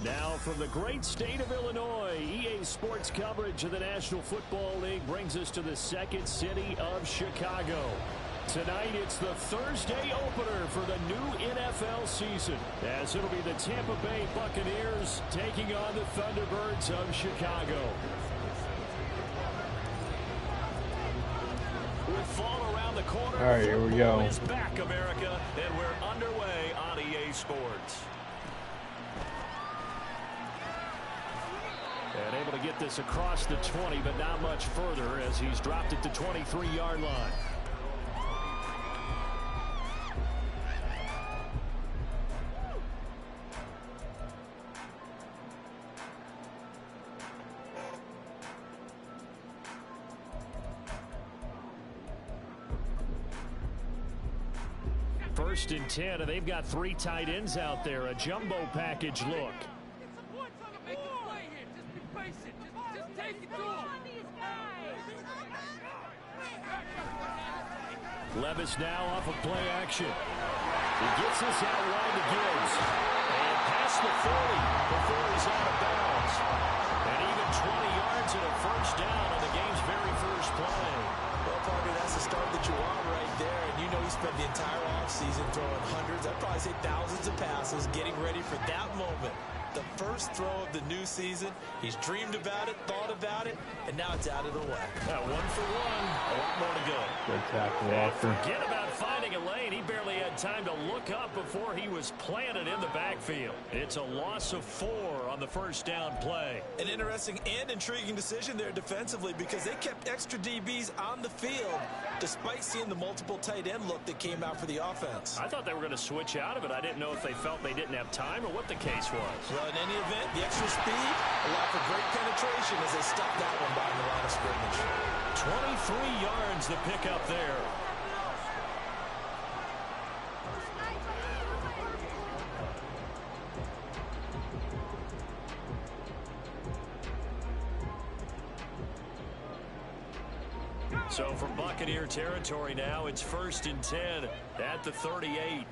Now from the great state of Illinois, EA Sports coverage of the National Football League brings us to the second city of Chicago. Tonight it's the Thursday opener for the new NFL season, as it'll be the Tampa Bay Buccaneers taking on the Thunderbirds of Chicago. With fall around the corner, all right, here we go. Is back, America, and we're underway on EA Sports. And able to get this across the 20, but not much further as he's dropped it to 23-yard line. First and 10, and they've got 3 tight ends out there. A jumbo package look. Levis now off of play action. He gets this out wide to Gibbs. And past the 40 before he's out of bounds. And even 20 yards and a first down on the game's very first play. Well, Parker, that's the start that you want right there. And you know he spent the entire offseason throwing hundreds, I'd probably say thousands of passes, getting ready for that moment. The first throw of the new season. He's dreamed about it, thought about it, and now it's out of the way. 1 for 1. A lot more to go. Good tackle, Walker. Forget about finding a lane. He barely had time to look up before he was planted in the backfield. It's a loss of 4 on the first down play. An interesting and intriguing decision there defensively because they kept extra DBs on the field despite seeing the multiple tight end look that came out for the offense. I thought they were going to switch out of it. I didn't know if they felt they didn't have time or what the case was. Well, in any event, the extra speed allowed for great penetration as they stuck that one by the line of scrimmage. 23 yards to pick up there. So from Buccaneer territory now, it's 1st and 10 at the 38.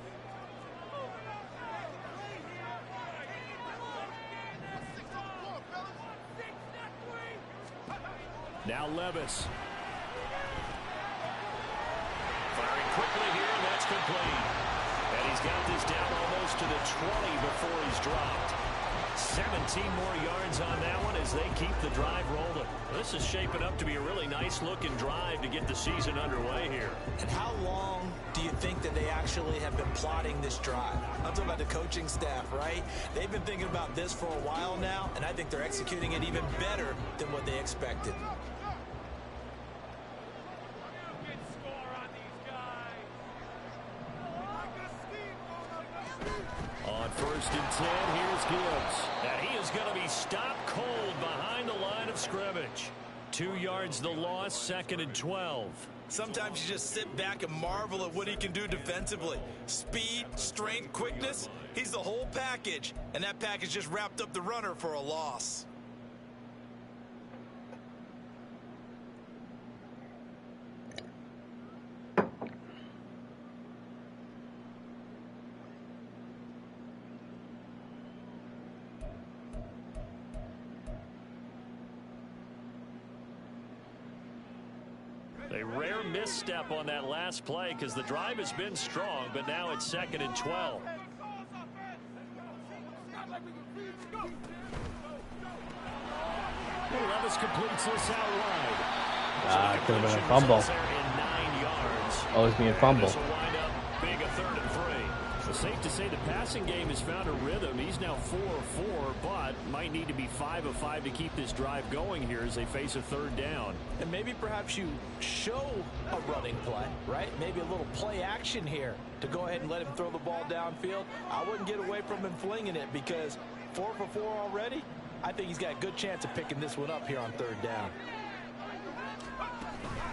Now Levis. Firing quickly here, and that's complete. And he's got this down almost to the 20 before he's dropped. 17 more yards on that one as they keep the drive rolling. This is shaping up to be a really nice-looking drive to get the season underway here. And how long do you think that they actually have been plotting this drive? I'm talking about the coaching staff, right? They've been thinking about this for a while now, and I think they're executing it even better than what they expected. On 1st and 10, here's Gibbs. And he is going to be stopped cold behind the line of scrimmage. 2 yards the loss, 2nd and 12. Sometimes you just sit back and marvel at what he can do defensively. Speed, strength, quickness, he's the whole package. And that package just wrapped up the runner for a loss. A rare misstep on that last play because the drive has been strong, but now it's 2nd and 12. Levis completes this out wide. Could have been a fumble. Oh, it's being a fumble. Big, a 3rd and 3. It's safe to say the passing game has found a rhythm. He's now 4 of 4, but might need to be 5 of 5 to keep this drive going here as they face a 3rd down. And maybe perhaps you show a running play, right? Maybe a little play action here to go ahead and let him throw the ball downfield. I wouldn't get away from him flinging it because 4 for 4 already. I think he's got a good chance of picking this one up here on 3rd down.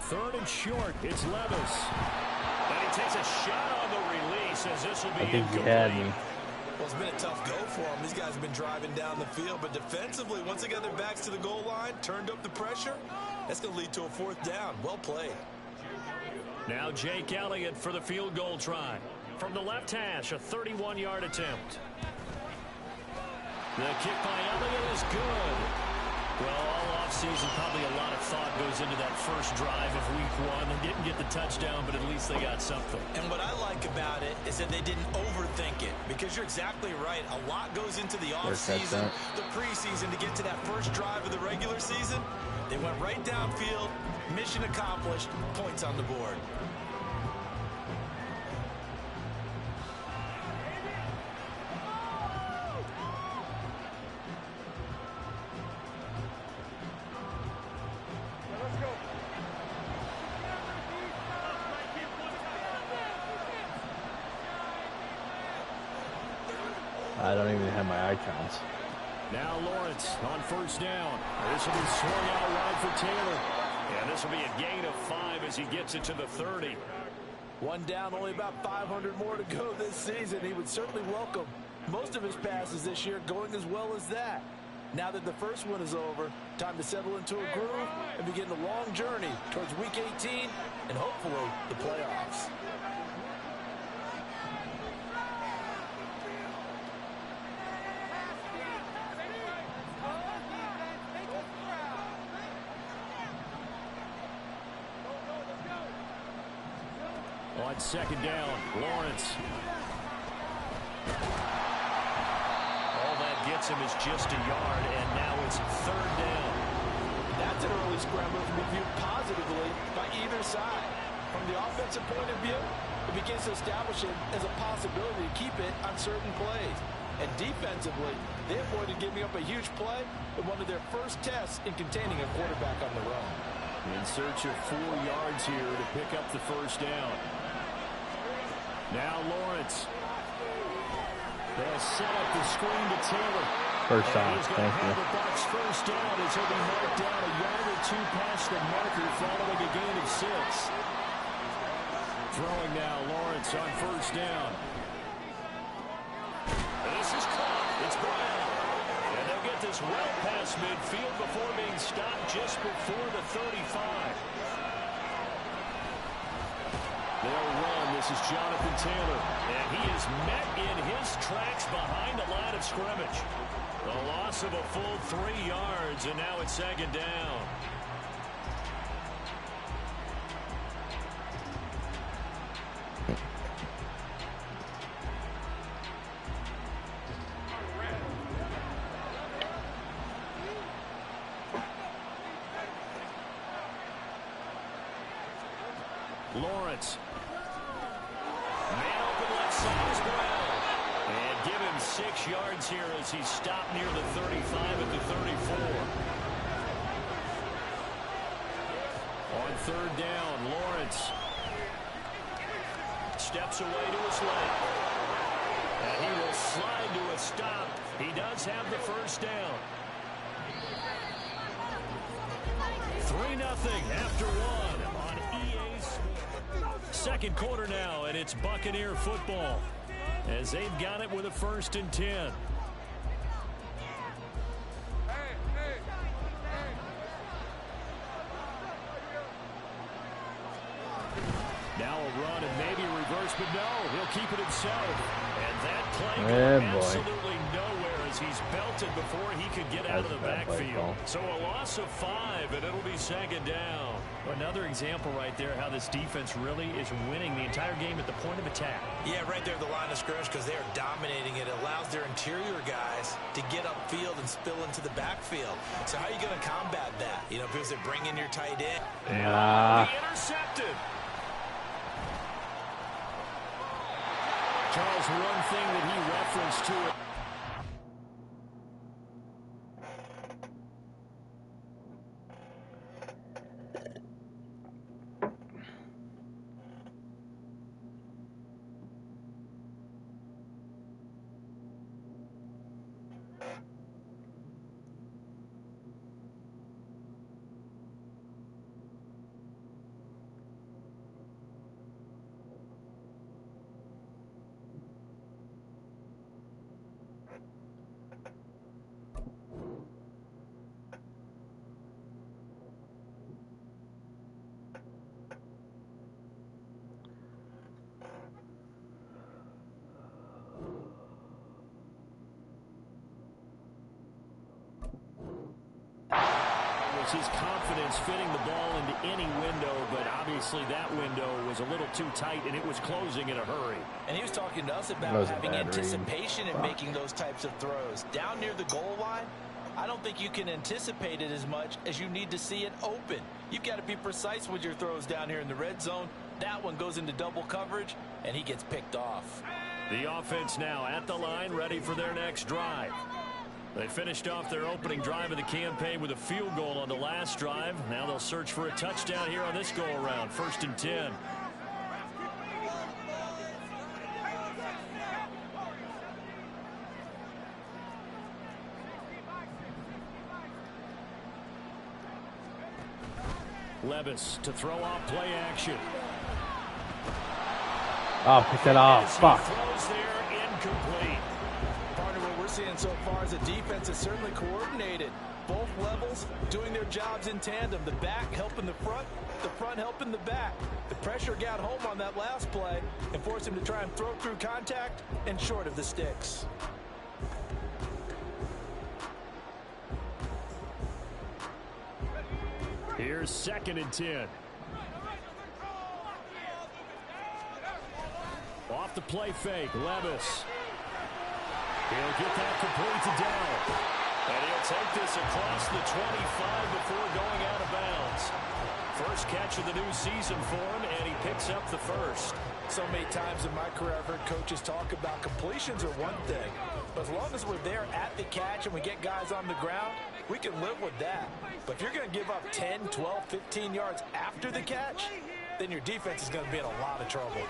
3rd and short. It's Levis. And he takes a shot on the release as this will be incomplete. I think he had me. Well, it's been a tough go for them. These guys have been driving down the field, but defensively, once they got their backs to the goal line, turned up the pressure, that's going to lead to a 4th down. Well played. Now Jake Elliott for the field goal try. From the left hash, a 31-yard attempt. The kick by Elliott is good. Well, all offseason, probably a lot of thought goes into that first drive of week one. They didn't get the touchdown, but at least they got something. And what I like about it is that they didn't overthink it, because you're exactly right. A lot goes into the offseason, the preseason, to get to that first drive of the regular season. They went right downfield, mission accomplished, points on the board. I don't even have my icons. Now Lawrence on first down. This will be swung out wide for Taylor. And this will be a gain of 5 as he gets it to the 30. One down, only about 500 more to go this season. He would certainly welcome most of his passes this year going as well as that. Now that the first one is over, time to settle into a groove and begin the long journey towards Week 18 and hopefully the playoffs. On second down, Lawrence. All that gets him is just a yard, and now it's third down. That's an early scramble to be viewed positively by either side. From the offensive point of view, it begins to establish it as a possibility to keep it on certain plays. And defensively, they avoided giving up a huge play in one of their first tests in containing a quarterback on the run. In search of 4 yards here to pick up the first down. Now Lawrence. They'll set up the screen to Taylor. First down, thank you. The box first down as he'll be marked down a yard or 2 past the marker following a gain of 6. Throwing now, Lawrence on first down. This is caught. It's Brown. And they'll get this well past midfield before being stopped just before the 35. They'll run. This is Jonathan Taylor. And he is met in his tracks behind the line of scrimmage. The loss of a full 3 yards, and now it's second down. Lawrence. Man open left side is Brown. And give him 6 yards here as he stopped near the 35 at the 34. On third down, Lawrence steps away to his left. And he will slide to a stop. He does have the first down. 3-0 after 1 on EA Sports. Second quarter now, and it's Buccaneer football as they've got it with a 1st and 10. Now a run and maybe a reverse, but no, he'll keep it himself. And that play going absolutely nowhere as he's belted before he could get out of the backfield. So a loss of 5, and it'll be second down. Another example right there how this defense really is winning the entire game at the point of attack. Yeah, right there at the line of scrimmage, because they are dominating it. It allows their interior guys to get upfield and spill into the backfield. So how are you going to combat that? You know, because they bring in your tight end. And intercepted. Charles, one thing that he referenced to it. shows his confidence fitting the ball into any window, but obviously that window was a little too tight, and it was closing in a hurry. And he was talking to us about having anticipation in making those types of throws. Down near the goal line, I don't think you can anticipate it as much as you need to see it open. You've got to be precise with your throws down here in the red zone. That one goes into double coverage, and he gets picked off. The offense now at the line, ready for their next drive. They finished off their opening drive of the campaign with a field goal on the last drive. Now they'll search for a touchdown here on this go-around. 1st and 10. Levis to throw off play action. Oh, pick that off. Fuck. Throws there, incomplete. Partner, what we're seeing so far is the defense is certainly coordinated. Both levels doing their jobs in tandem. The back helping the front helping the back. The pressure got home on that last play and forced him to try and throw through contact and short of the sticks. Here's 2nd and 10. Off the play fake, Levis. He'll get that complete to Dell. And he'll take this across the 25 before going out of bounds. First catch of the new season for him, and he picks up the first. So many times in my career I've heard coaches talk about completions are one thing. But as long as we're there at the catch and we get guys on the ground, we can live with that. But if you're going to give up 10, 12, 15 yards after the catch, then your defense is going to be in a lot of trouble.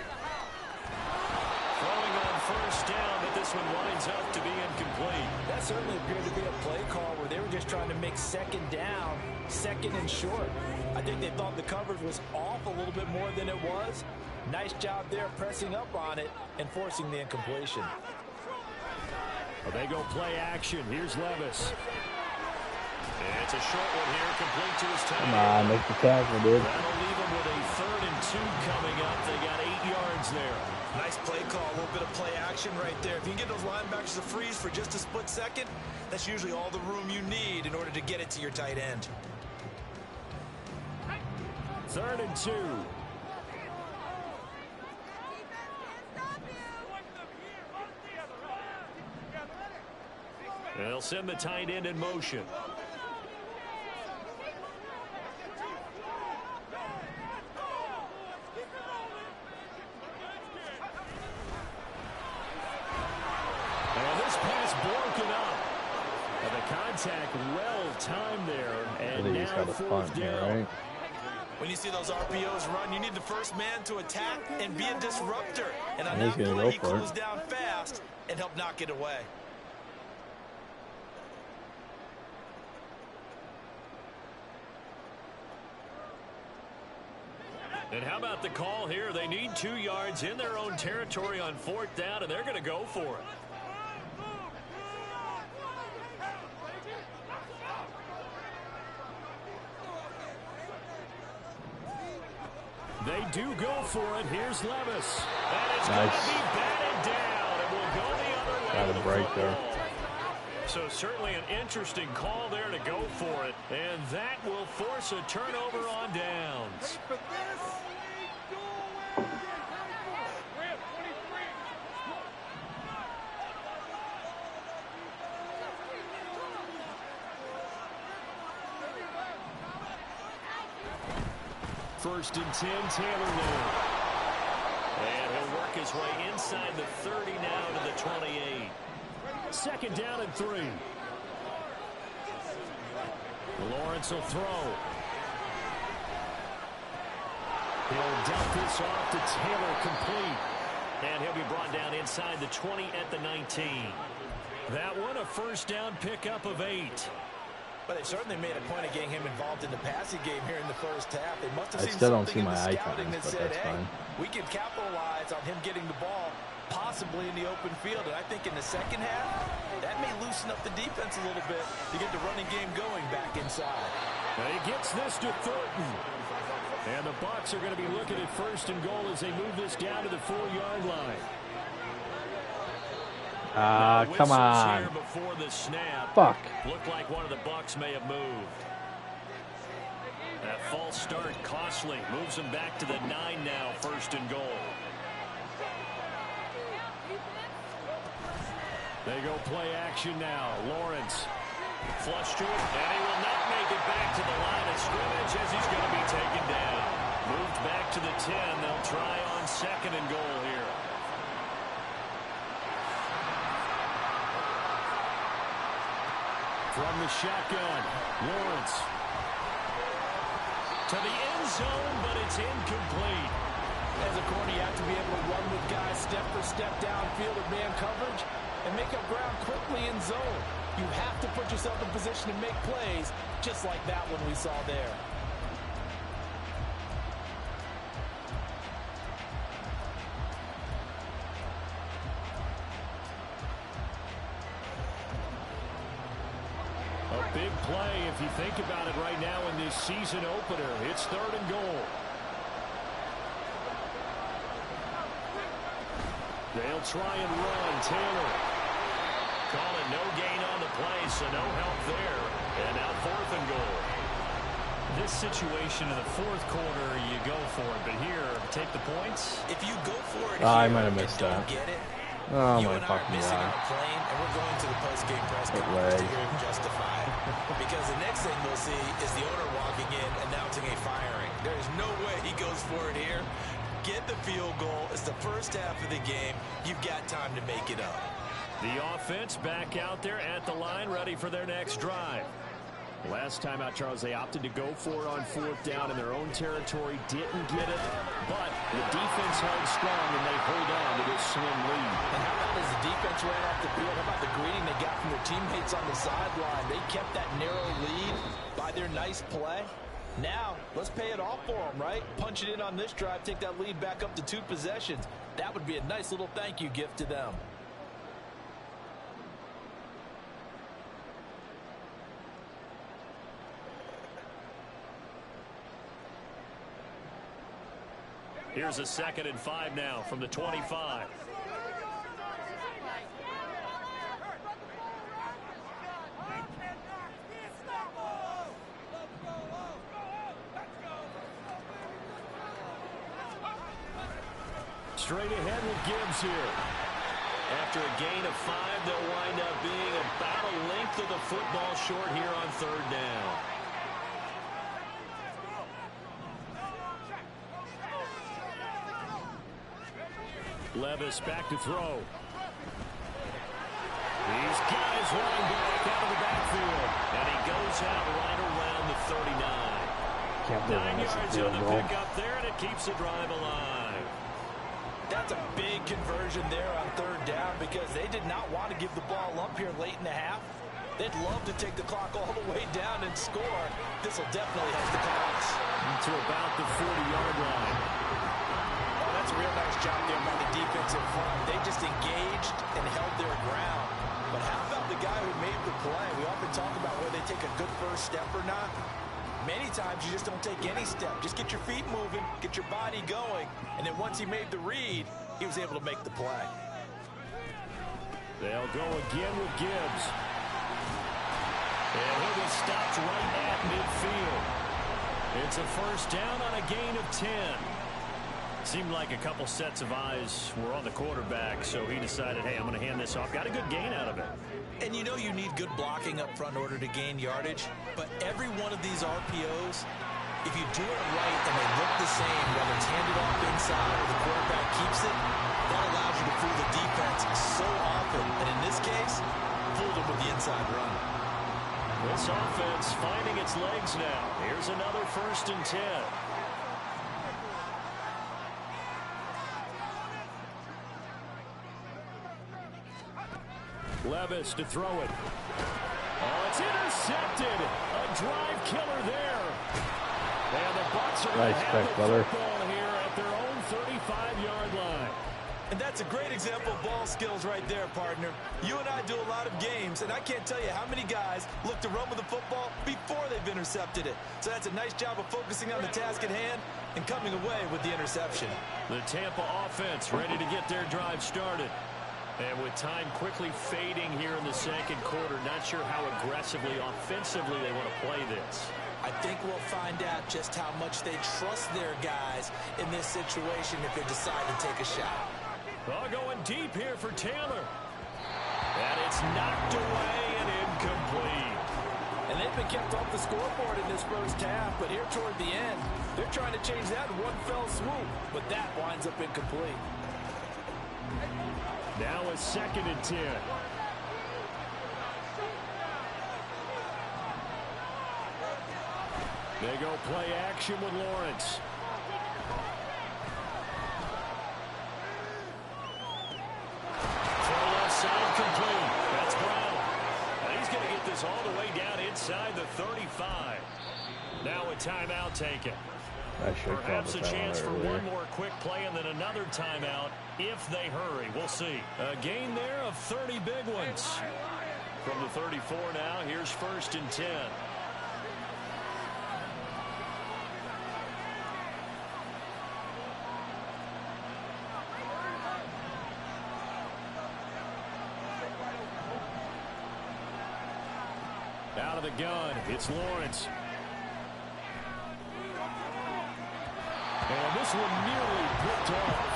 Throwing on 1st down, but this one winds up to be incomplete. That certainly appeared to be a play call where they were just trying to make 2nd down, 2nd and short. I think they thought the coverage was off a little bit more than it was. Nice job there pressing up on it and forcing the incompletion. Well, they go play action. Here's Levis. And it's a short one here, complete to his tight end. Come on, make the tackle, dude. That'll leave them with a 3rd and 2 coming up. They got 8 yards there. Nice play call, a little bit of play action right there. If you can get those linebackers to freeze for just a split second, that's usually all the room you need in order to get it to your tight end. 3rd and 2. They'll send the tight end in motion. And this pass broken up. And the contact well timed there. And now 4th down. Right? When you see those RPOs run, you need the first man to attack and be a disruptor. And on He's that gonna play, go he for it. closed down fast and helped knock it away. And how about the call here? They need 2 yards in their own territory on 4th down, and they're going to go for it. They do go for it. Here's Levis. And it's going to be batted down. It will go the other way. Got a break there. So certainly an interesting call there to go for it. And that will force a turnover on downs. First and 10, Taylor there. And he'll work his way inside the 30 now to the 28. 2nd down and 3. Lawrence will throw. He'll dump this off to Taylor, complete. And he'll be brought down inside the 20 at the 19. That one a 1st down pickup of 8. But they certainly made a point of getting him involved in the passing game here in the 1st half. They must have seen still don't something see in my the icons, scouting that but said, that's hey, fine. we can capitalize on him getting the ball possibly in the open field. And I think in the 2nd half, that may loosen up the defense a little bit to get the running game going back inside. And he gets this to Thornton. And the Bucs are going to be looking at 1st and goal as they move this down to the 4-yard line. Come on. Before the snap. Fuck. Looked like one of the Bucs may have moved. That false start costly. Moves them back to the 9 now. 1st and goal. They go play action now. Lawrence. Flush to it. And he will not make it back to the line of scrimmage as he's going to be taken down. Moved back to the 10. They'll try on 2nd and goal here. From the shotgun, Lawrence. To the end zone, but it's incomplete. As a corner, you have to be able to run with guys step for step downfield of man coverage and make up ground quickly in zone. You have to put yourself in position to make plays, just like that one we saw there. A big play if you think about it right now in this season opener. It's 3rd and goal. They'll try and run. Taylor. Call it no gain on the play, so no help there. And now 4th and goal. This situation in the 4th quarter, you go for it. But here, take the points. If you go for it, I might have missed that. Get it, Oh you my and I are fucking missing god. our plane, and we're going to the post-game press conference to hear him justify it. Because the next thing we'll see is the owner walking in, announcing a firing. There is no way he goes for it here. Get the field goal. It's the first half of the game. You've got time to make it up. The offense back out there at the line, ready for their next drive. Last time out, Charles, they opted to go for it on 4th down in their own territory. Didn't get it, but the defense held strong, and they hold on to this slim lead. And how about as the defense ran off the field, how about the greeting they got from their teammates on the sideline? They kept that narrow lead by their nice play. Now, let's pay it off for them, right? Punch it in on this drive, take that lead back up to 2 possessions. That would be a nice little thank you gift to them. Here's a 2nd and 5 now from the 25. Straight ahead with Gibbs here. After a gain of 5, they'll wind up being about a length of the football short here on 3rd down. Levis back to throw. He's got his running back out of the backfield. And he goes out right around the 39. 9 yards on the pickup there, and it keeps the drive alive. That's a big conversion there on 3rd down because they did not want to give the ball up here late in the half. They'd love to take the clock all the way down and score. This will definitely help the Cowboys. To about the 40-yard line. Oh, that's a real nice job there by the defensive front. They just engaged and held their ground. But how about the guy who made the play? We often talk about whether they take a good first step or not. Many times you just don't take any step. Just get your feet moving, get your body going, and then once he made the read, he was able to make the play. They'll go again with Gibbs. And he was stopped right at midfield. It's a 1st down on a gain of 10. Seemed like a couple sets of eyes were on the quarterback, so he decided, hey, I'm going to hand this off. Got a good gain out of it. And you know you need good blocking up front in order to gain yardage, but every one of these RPOs, if you do it right and they look the same, whether it's handed off inside or the quarterback keeps it, that allows you to fool the defense so often. And in this case, fooled them with the inside run. This offense finding its legs now. Here's another 1st and 10. Levis to throw it. Oh, it's intercepted. A drive killer there. And the Bucs are going to have the football here at their own 35-yard line. And that's a great example of ball skills right there, partner. You and I do a lot of games, and I can't tell you how many guys look to run with the football before they've intercepted it. So that's a nice job of focusing on the task at hand and coming away with the interception. The Tampa offense ready to get their drive started. And with time quickly fading here in the second quarter, not sure how aggressively, offensively they want to play this. I think we'll find out just how much they trust their guys in this situation if they decide to take a shot. Oh, going deep here for Taylor. And it's knocked away and incomplete. And they've been kept off the scoreboard in this first half, but here toward the end, they're trying to change that in one fell swoop, but that winds up incomplete. Now a 2nd and 10. They go play action with Lawrence. Throw left side complete. That's Brown. And he's going to get this all the way down inside the 35. Now a timeout taken. Perhaps a chance for one more quick play and then another timeout if they hurry. We'll see. A gain there of 30 big ones. From the 34 now, here's 1st and 10. Out of the gun, it's Lawrence. And this one nearly picked off.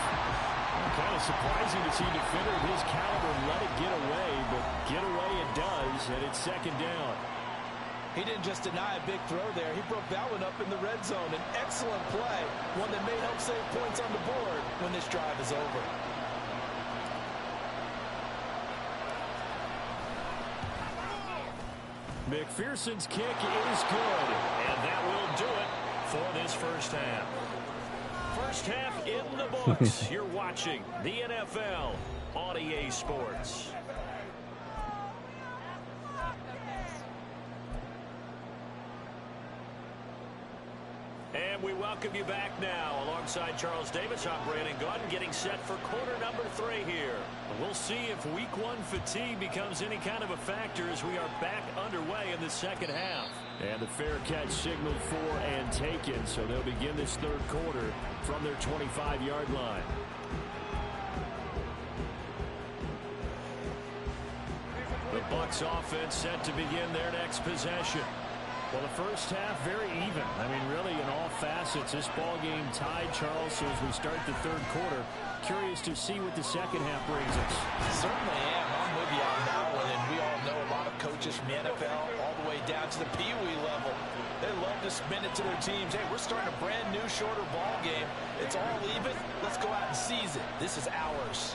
Kind of surprising to see a defender of his caliber let it get away, but get away it does, and it's 2nd down. He didn't just deny a big throw there. He broke that one up in the red zone. An excellent play, one that may help save points on the board when this drive is over. McPherson's kick is good, and that will do it for this first half. First half in the books. You're watching the NFL on EA Sports. And we welcome you back now. Alongside Charles Davis, I'm Brandon Gaudin, getting set for quarter number 3 here. We'll see if week 1 fatigue becomes any kind of a factor as we are back underway in the second half. And the fair catch signaled for and taken, so they'll begin this third quarter from their 25-yard line. The Bucs offense set to begin their next possession. Well, the first half very even. I mean, really in all facets, this ball game tied, Charles. So as we start the third quarter, curious to see what the second half brings us. Certainly am. I'm with you on that one. And we all know a lot of coaches from the NFL all the way down to the Pee Wee level. They love to spin it to their teams. Hey, we're starting a brand new, shorter ball game. It's all even. Let's go out and seize it. This is ours.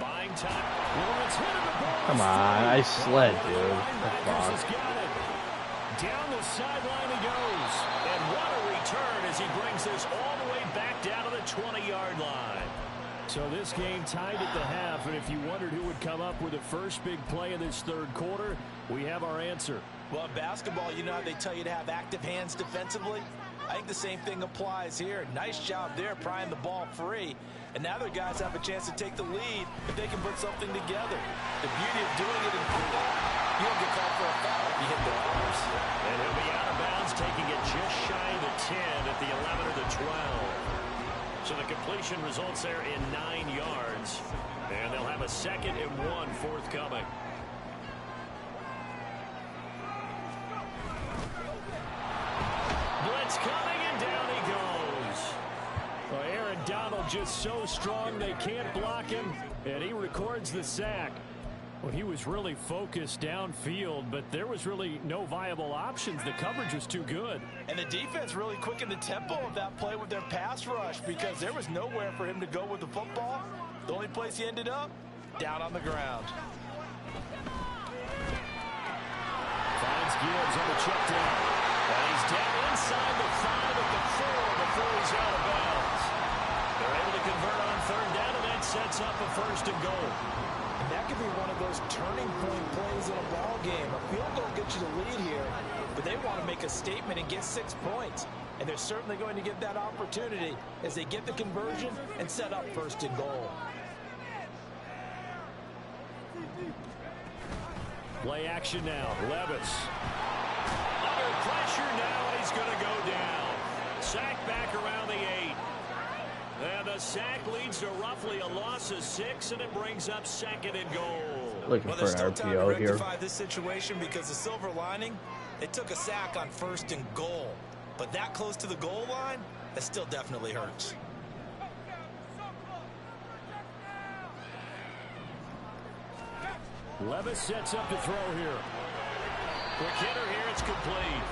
Buying time. Lawrence hit the ball. Come on, I sled, dude. Down the sideline he goes. And what a return as he brings this all the way back down to the 20-yard line. So this game tied at the half, and if you wondered who would come up with the first big play in this third quarter, we have our answer. Well, in basketball, you know how they tell you to have active hands defensively? I think the same thing applies here. Nice job there prying the ball free. And now their guys have a chance to take the lead if they can put something together. The beauty of doing it in football, you don't get called for a foul if you hit the arms. And he'll be out of bounds, taking it just shy of the 10 at the 11 or the 12. So the completion results there in 9 yards. And they'll have a 2nd and 1 forthcoming. Blitz coming, and down he goes. Well, Aaron Donald just so strong they can't block him, and he records the sack. Well, he was really focused downfield, but there was really no viable options. The coverage was too good. And the defense really quickened the tempo of that play with their pass rush because there was nowhere for him to go with the football. The only place he ended up, down on the ground. Finds Gibbs on the check down. And he's down inside the 5 at the 4 before he's out of bounds. They're able to convert on third down, and that sets up a 1st and goal. And that could be one of those turning point plays in a ball game. A field goal gets you the lead here, but they want to make a statement and get 6 points. And they're certainly going to get that opportunity as they get the conversion and set up 1st and goal. Play action now. Levis. Under pressure now, and he's going to go down. Sack back around the 8. And the sack leads to roughly a loss of 6, and it brings up 2nd and goal. Looking Well, for there's an still time to RPO here. rectify this situation because the silver lining, they took a sack on 1st and goal. But that close to the goal line, that still definitely hurts. Levis sets up to throw here. Quick hitter here, it's complete.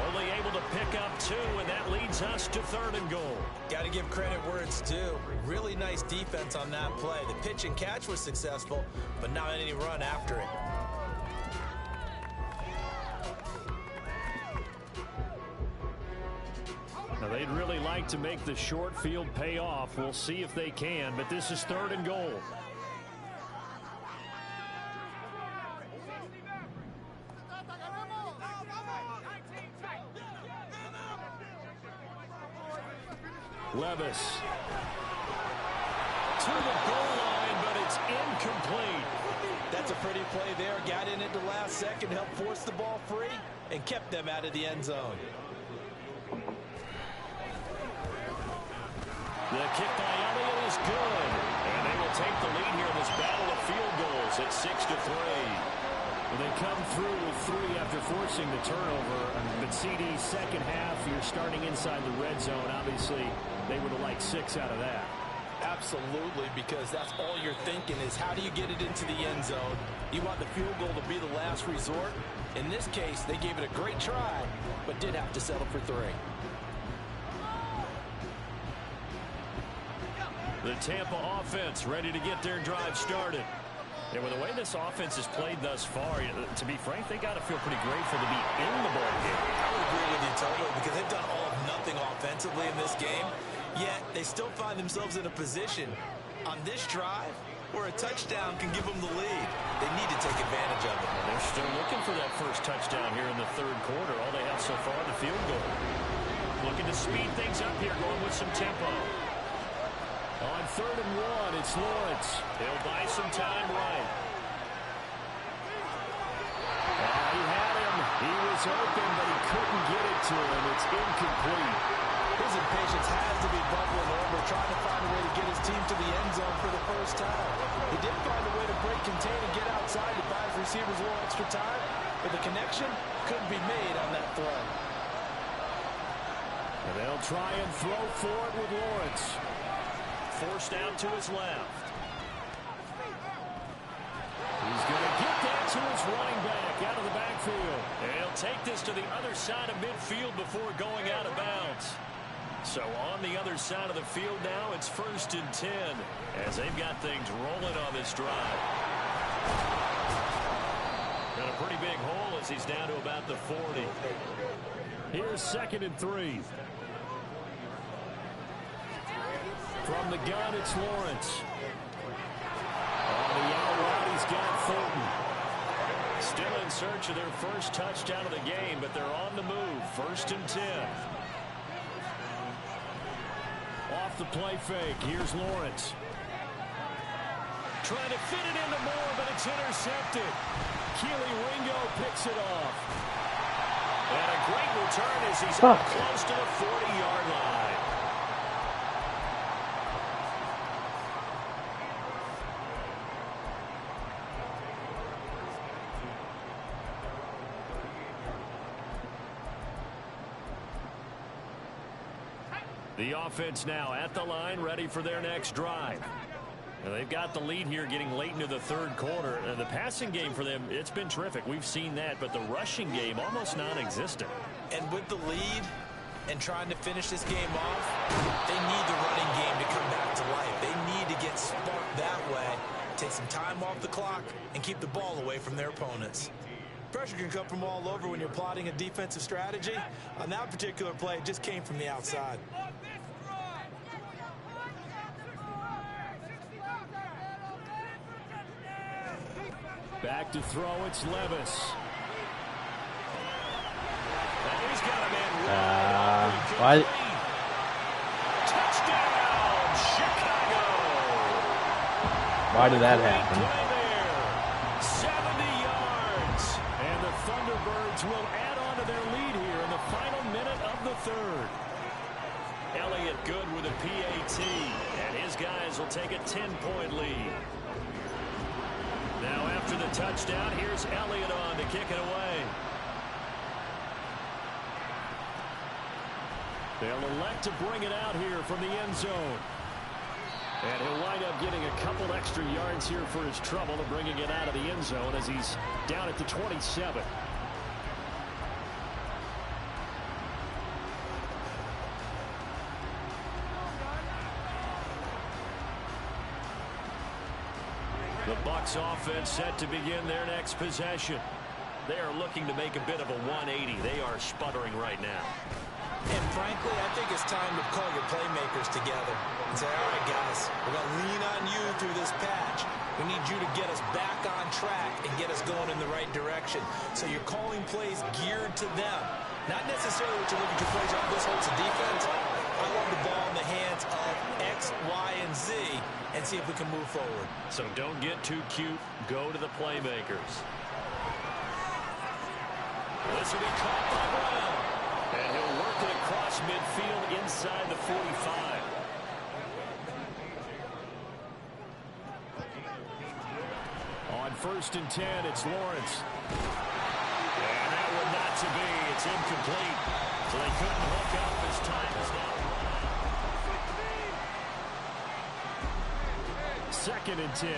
Only able to pick up 2, and that leads us to 3rd and goal. Got to give credit where it's due. Really nice defense on that play. The pitch and catch was successful, but not any run after it. Now, they'd really like to make the short field pay off. We'll see if they can, but this is 3rd and goal. Levis to the goal line, but it's incomplete. That's a pretty play there. Got in at the last second, helped force the ball free, and kept them out of the end zone. The kick by Elliott is good, and they will take the lead here in this battle of field goals at 6-3. They come through with 3 after forcing the turnover. But CD, second half, you're starting inside the red zone. Obviously, they would have liked 6 out of that. Absolutely, because that's all you're thinking is how do you get it into the end zone? You want the field goal to be the last resort. In this case, they gave it a great try, but did have to settle for 3. The Tampa offense ready to get their drive started. And with the way this offense has played thus far, to be frank, they got to feel pretty grateful to be in the ball game. I would agree with you totally because they've done all of nothing offensively in this game, yet they still find themselves in a position on this drive where a touchdown can give them the lead. They need to take advantage of it. They're still looking for that first touchdown here in the 3rd quarter. All they have so far, the field goal. Looking to speed things up here, going with some tempo. On 3rd and 1, it's Lawrence. He'll buy some time right. He had him. He was open, but he couldn't get it to him. It's incomplete. His impatience has to be bubbling over, trying to find a way to get his team to the end zone for the first time. He did find a way to break contain and get outside to buy his receivers a little extra time, but the connection couldn't be made on that throw. And they'll try and throw for it with Lawrence. Forced out to his left. He's going to get that to his running back out of the backfield. And he'll take this to the other side of midfield before going out of bounds. So on the other side of the field now, it's 1st and 10 as they've got things rolling on this drive. And a pretty big hole as he's down to about the 40. Here's 2nd and 3. From the gun, it's Lawrence. On the out route, he's got Fulton. Still in search of their first touchdown of the game, but they're on the move. 1st and 10. Off the play fake, here's Lawrence. Trying to fit it into Moore, but it's intercepted. Keely Ringo picks it off. And a great return as he's up close to the 40-yard line. The offense now at the line, ready for their next drive. Now they've got the lead here getting late into the 3rd quarter. The passing game for them, it's been terrific. We've seen that, but the rushing game almost non-existent. And with the lead and trying to finish this game off, they need the running game to come back to life. They need to get sparked that way, take some time off the clock, and keep the ball away from their opponents. Pressure can come from all over when you're plotting a defensive strategy. On that particular play, it just came from the outside. Back to throw, it's Levis. And he's got a man Why? Touchdown, Chicago. Why did that happen? 70 yards. And the Thunderbirds will add on to their lead here in the final minute of the 3rd. Elliott good with a PAT. And his guys will take a 10-point lead. Now after the touchdown, here's Elliott on to kick it away. They'll elect to bring it out here from the end zone. And he'll wind up getting a couple extra yards here for his trouble of bringing it out of the end zone as he's down at the 27. The Bucs offense set to begin their next possession. They are looking to make a bit of a 180. They are sputtering right now. And frankly, I think it's time to call your playmakers together and say, all right, guys, we're going to lean on you through this patch. We need you to get us back on track and get us going in the right direction. So you're calling plays geared to them. Not necessarily what you're looking to plays off this holds the defense. I want the ball in the hands of X, Y, and Z and see if we can move forward. So don't get too cute. Go to the playmakers. This will be caught by Brown. And he'll work it across midfield inside the 45. On 1st and 10, it's Lawrence. And that one not to be. It's incomplete. So they couldn't hook up as time is now. 2nd and 10.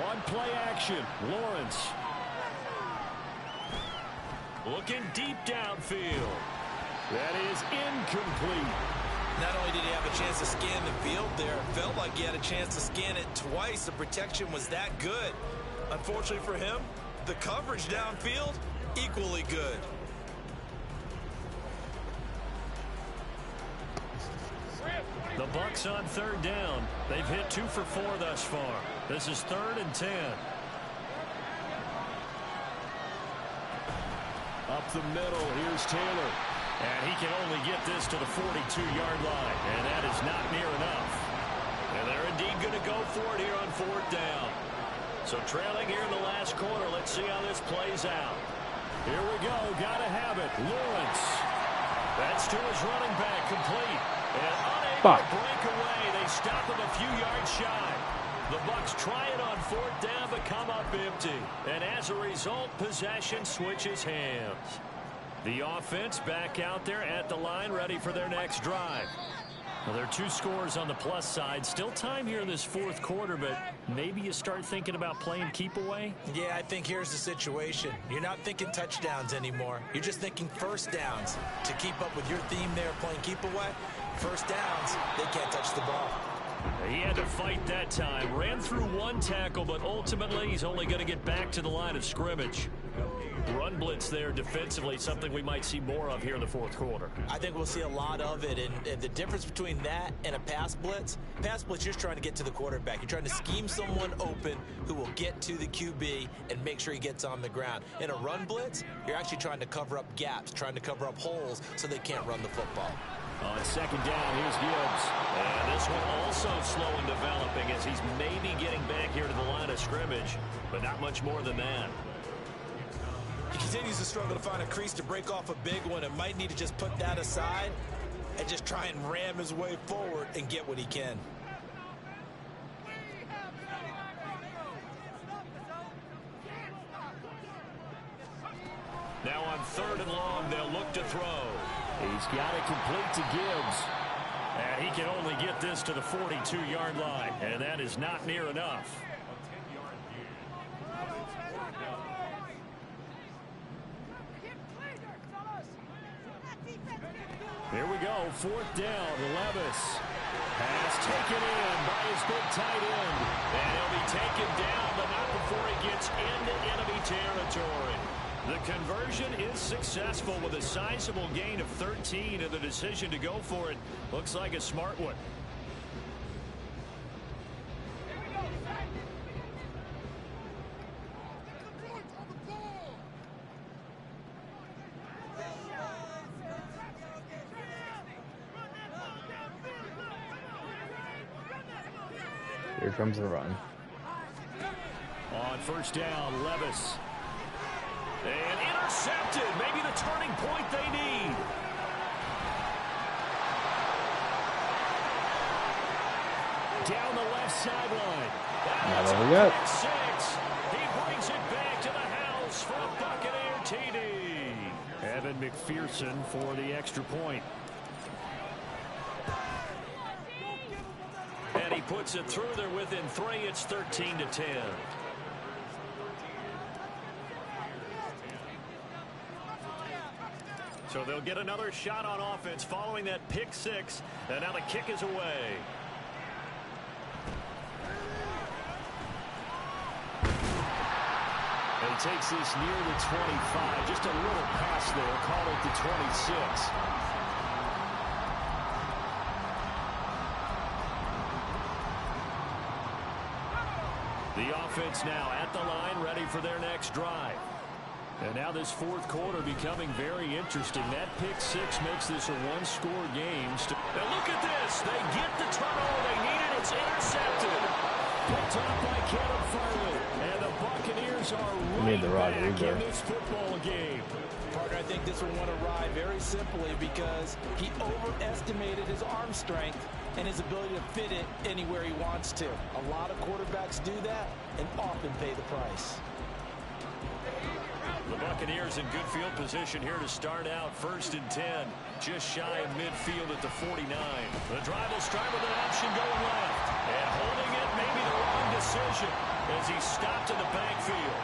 On play action, Lawrence. Looking deep downfield. That is incomplete. Not only did he have a chance to scan the field there, it felt like he had a chance to scan it twice. The protection was that good. Unfortunately for him, the coverage downfield, equally good. The Bucs on 3rd down. They've hit 2 for 4 thus far. This is 3rd and 10. Up the middle, here's Taylor. And he can only get this to the 42-yard line. And that is not near enough. And they're indeed going to go for it here on 4th down. So trailing here in the last quarter. Let's see how this plays out. Here we go. Got to have it. Lawrence. That's to his running back. Complete. And unable to break away. They stop him a few yards shy. The Bucs try it on 4th down, but come up empty. And as a result, possession switches hands. The offense back out there at the line, ready for their next drive. Well, there are 2 scores on the plus side. Still time here in this 4th quarter, but maybe you start thinking about playing keep away? Yeah, I think here's the situation. You're not thinking touchdowns anymore. You're just thinking 1st downs. To keep up with your theme there, playing keep away, 1st downs, they can't touch the ball. He had to fight that time. Ran through 1 tackle, but ultimately he's only going to get back to the line of scrimmage. Run blitz there defensively, something we might see more of here in the 4th quarter. I think we'll see a lot of it, and the difference between that and a pass blitz, you're just trying to get to the quarterback. You're trying to scheme someone open who will get to the QB and make sure he gets on the ground. In a run blitz, you're actually trying to cover up gaps, trying to cover up holes so they can't run the football. On 2nd down, here's Gibbs. And this one also slow in developing as he's maybe getting back here to the line of scrimmage, but not much more than that. He continues to struggle to find a crease to break off a big one and might need to just put that aside and just try and ram his way forward and get what he can. Now on 3rd and long, they'll look to throw. He's got it complete to Gibbs. And he can only get this to the 42-yard line, and that is not near enough. Here we go, 4th down, Levis. Pass taken in by his big tight end. And he'll be taken down, but not before he gets into enemy territory. The conversion is successful with a sizable gain of 13, and the decision to go for it looks like a smart one. Here comes the run. On 1st down, Levis. And intercepted. Maybe the turning point they need. Down the left sideline. That's a pick six. He brings it back to the house for a Buccaneer TD. Evan McPherson for the extra point. And he puts it through there within 3. It's 13-10. So they'll get another shot on offense following that pick six. And now the kick is away. And he takes this near the 25. Just a little pass there. Call it the 26. The offense now at the line, ready for their next drive. And now this fourth quarter becoming very interesting. That pick six makes this a one-score game. Now look at this. They get the turnover they needed. It's intercepted. Picked up by Caleb Farley. And the Buccaneers are right back in this football game. Partner, I think this one won a ride very simply because he overestimated his arm strength and his ability to fit it anywhere he wants to. A lot of quarterbacks do that and often pay the price. The Buccaneers in good field position here to start out. 1st and 10. Just shy of midfield at the 49. The drive will start with an option going left. And holding it may be the wrong decision as he stopped in the backfield.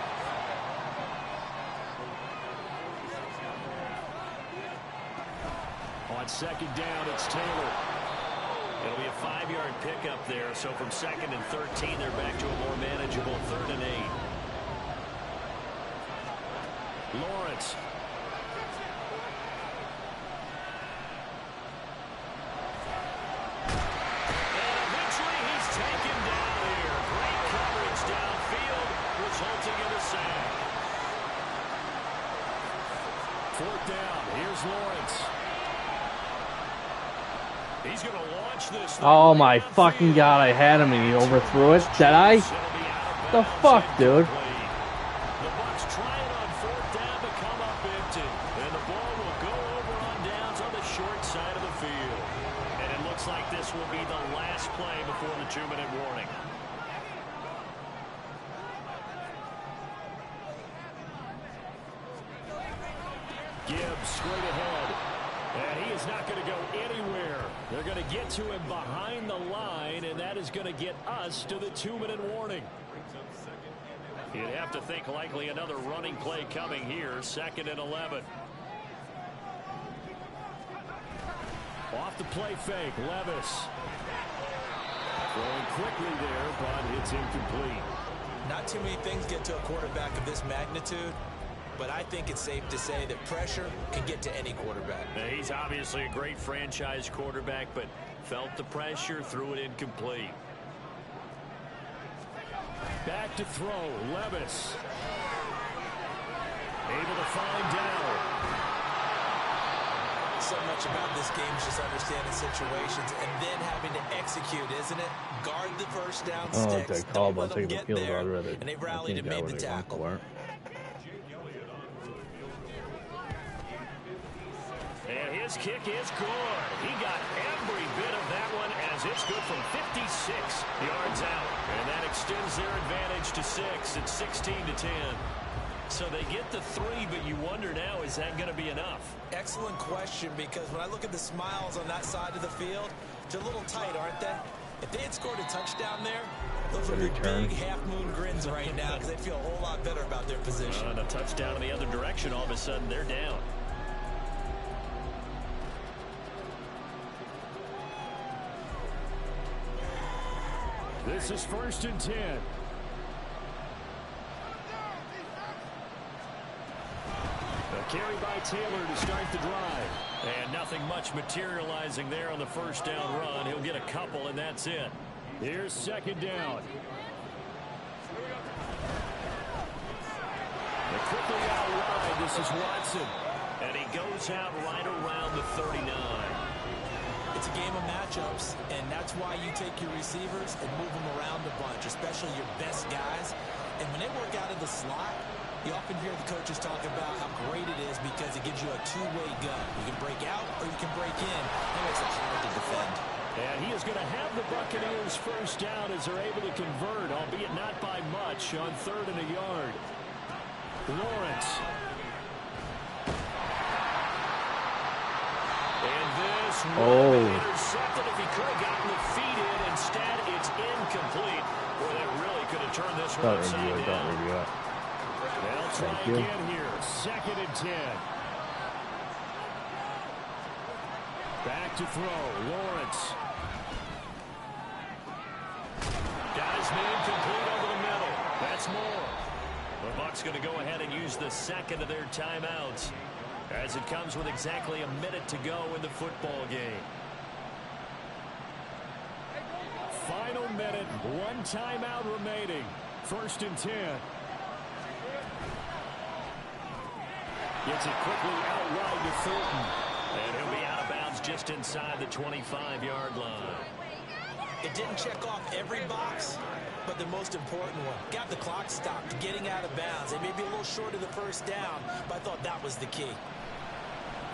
On 2nd down, it's Taylor. It'll be a 5-yard pickup there. So from 2nd and 13, they're back to a more manageable 3rd and 8. Lawrence. And eventually he's taken down here. Great coverage downfield, resulting in a sack. 4th down. Here's Lawrence. He's going to launch this. Oh my fucking God, I had him and he overthrew it. Did I? The fuck, dude? Will be the last play before the 2-minute warning. Gibbs straight ahead. And he is not going to go anywhere. They're going to get to him behind the line, and that is going to get us to the 2-minute warning. You'd have to think likely another running play coming here. 2nd and 11. Off the play fake, Levis. Throwing quickly there, but it's incomplete. Not too many things get to a quarterback of this magnitude, but I think it's safe to say that pressure can get to any quarterback. Now, he's obviously a great franchise quarterback, but felt the pressure, threw it incomplete. Back to throw, Levis. Able to find Dowell. So much about this game is just understanding situations and then having to execute, isn't it? Guard the first down sticks. Don't let them get there, and they rallied and made the tackle. And his kick is good. He got every bit of that one as it's good from 56 yards out. And that extends their advantage to 6. It's 16-10. So they get the 3, but you wonder now, is that going to be enough? Excellent question, because when I look at the smiles on that side of the field, they're a little tight, aren't they? If they had scored a touchdown there, those would be big half-moon grins right now because they feel a whole lot better about their position. And a touchdown in the other direction, all of a sudden they're down. This is 1st and 10. Carry by Taylor to start the drive. And nothing much materializing there on the 1st down run. He'll get a couple, and that's it. Here's 2nd down. And quickly out wide, this is Watson. And he goes out right around the 39. It's a game of matchups, and that's why you take your receivers and move them around a bunch, especially your best guys. And when they work out of the slot, You often hear the coaches talk about how great it is because it gives you a two-way gun. You can break out or you can break in. That makes it hard to defend. And he is going to have the Buccaneers first down as they're able to convert, albeit not by much, on 3rd and a yard. Lawrence. And this will be intercepted if he could have gotten the feet in. Instead, it's incomplete. Boy, that really could have turned this one upside down. They'll try again here. 2nd and 10. Back to throw. Lawrence. Got his man complete over the middle. That's more. The Bucs going to go ahead and use the 2nd of their timeouts as it comes with exactly a minute to go in the football game. Final minute. 1 timeout remaining. 1st and 10. Gets it quickly out wide to Fulton. And he'll be out of bounds just inside the 25-yard line. It didn't check off every box, but the most important one. Got the clock stopped, getting out of bounds. They may be a little short of the first down, but I thought that was the key.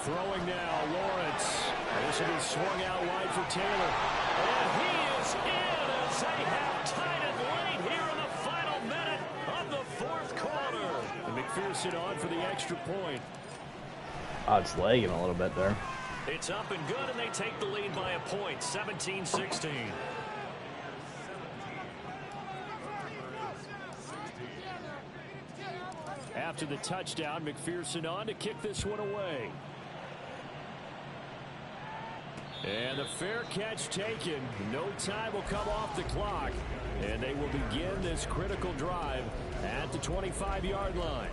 Throwing now, Lawrence. This will be swung out wide for Taylor. And he is in as they have tied it late here in the final minute of the 4th quarter. And McPherson on for the extra point. Oh, it's lagging a little bit there. It's up and good, and they take the lead by a point, 17-16. After the touchdown, McPherson on to kick this one away. And the fair catch taken. No time will come off the clock. And they will begin this critical drive at the 25-yard line.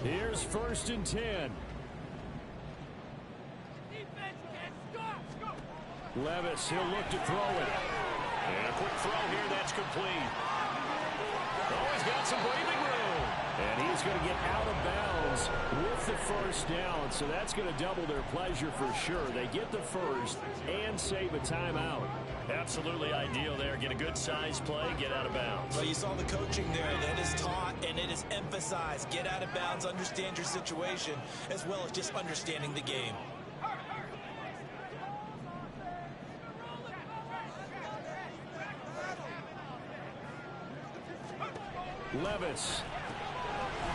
Here's 1st and 10. Levis, he'll look to throw it. And a quick throw here, that's complete. Oh, he's got some breathing room. And he's going to get out of bounds with the first down. So that's going to double their pleasure for sure. They get the first and save a timeout. Absolutely ideal there. Get a good size play, get out of bounds. Well, you saw the coaching there. That is taught and it is emphasized. Get out of bounds, understand your situation, as well as just understanding the game. Levis.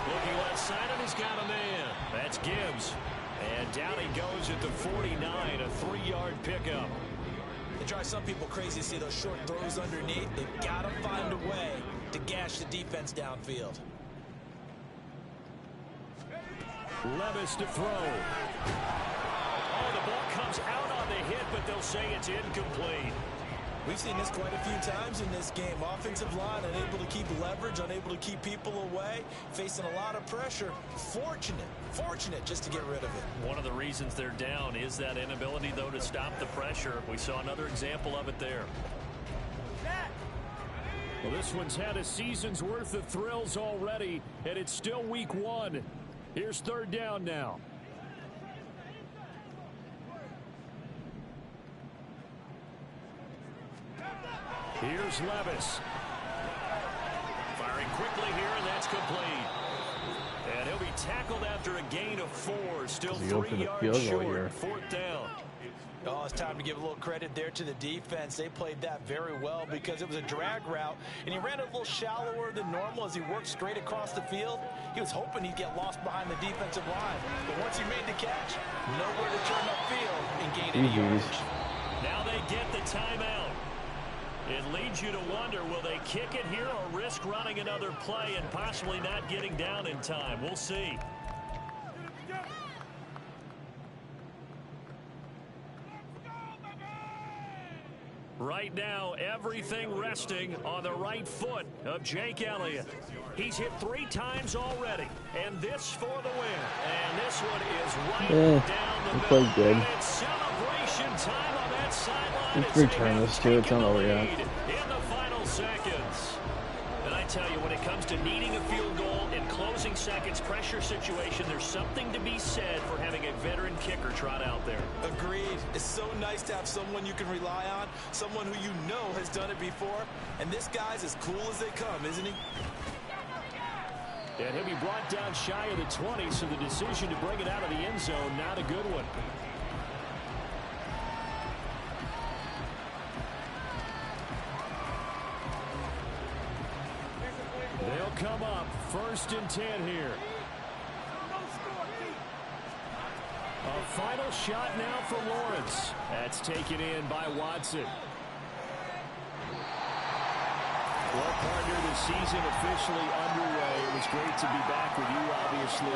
Looking left side, and he's got a man. That's Gibbs. And down he goes at the 49, a 3-yard pickup. It drives some people crazy to see those short throws underneath. They've got to find a way to gash the defense downfield. Levis to throw. Oh, the ball comes out on the hit, but they'll say it's incomplete. We've seen this quite a few times in this game. Offensive line unable to keep leverage, unable to keep people away, facing a lot of pressure. Fortunate just to get rid of it. One of the reasons they're down is that inability, though, to stop the pressure. We saw another example of it there. Well, this one's had a season's worth of thrills already, and it's still week 1. Here's 3rd down now. Here's Levis. Firing quickly here, and that's complete. And he'll be tackled after a gain of 4. Still 3 yards short. 4th down. Oh, it's time to give a little credit there to the defense. They played that very well because it was a drag route, and he ran a little shallower than normal as he worked straight across the field. He was hoping he'd get lost behind the defensive line. But once he made the catch, nowhere to turn upfield and gain any yardage. Now they get the timeout. It leads you to wonder, will they kick it here or risk running another play and possibly not getting down in time? We'll see. Right now, everything resting on the right foot of Jake Elliott. He's hit 3 times already, and this for the win. And this one is right down the middle. Played good. And it's celebration time on that sideline. Let's return this to it. It's not over yet. In the final seconds. And I tell you, when it comes to needing a field goal in closing seconds, seconds, pressure situation. There's something to be said for having a veteran kicker trot out there. Agreed. It's so nice to have someone you can rely on, someone who you know has done it before. And this guy's as cool as they come, isn't he? And he'll be brought down shy of the 20, so the decision to bring it out of the end zone, not a good one. They'll come up 1st and 10 here. A final shot now for Lawrence. That's taken in by Watson. Well, partner, the season officially underway. It was great to be back with you, obviously.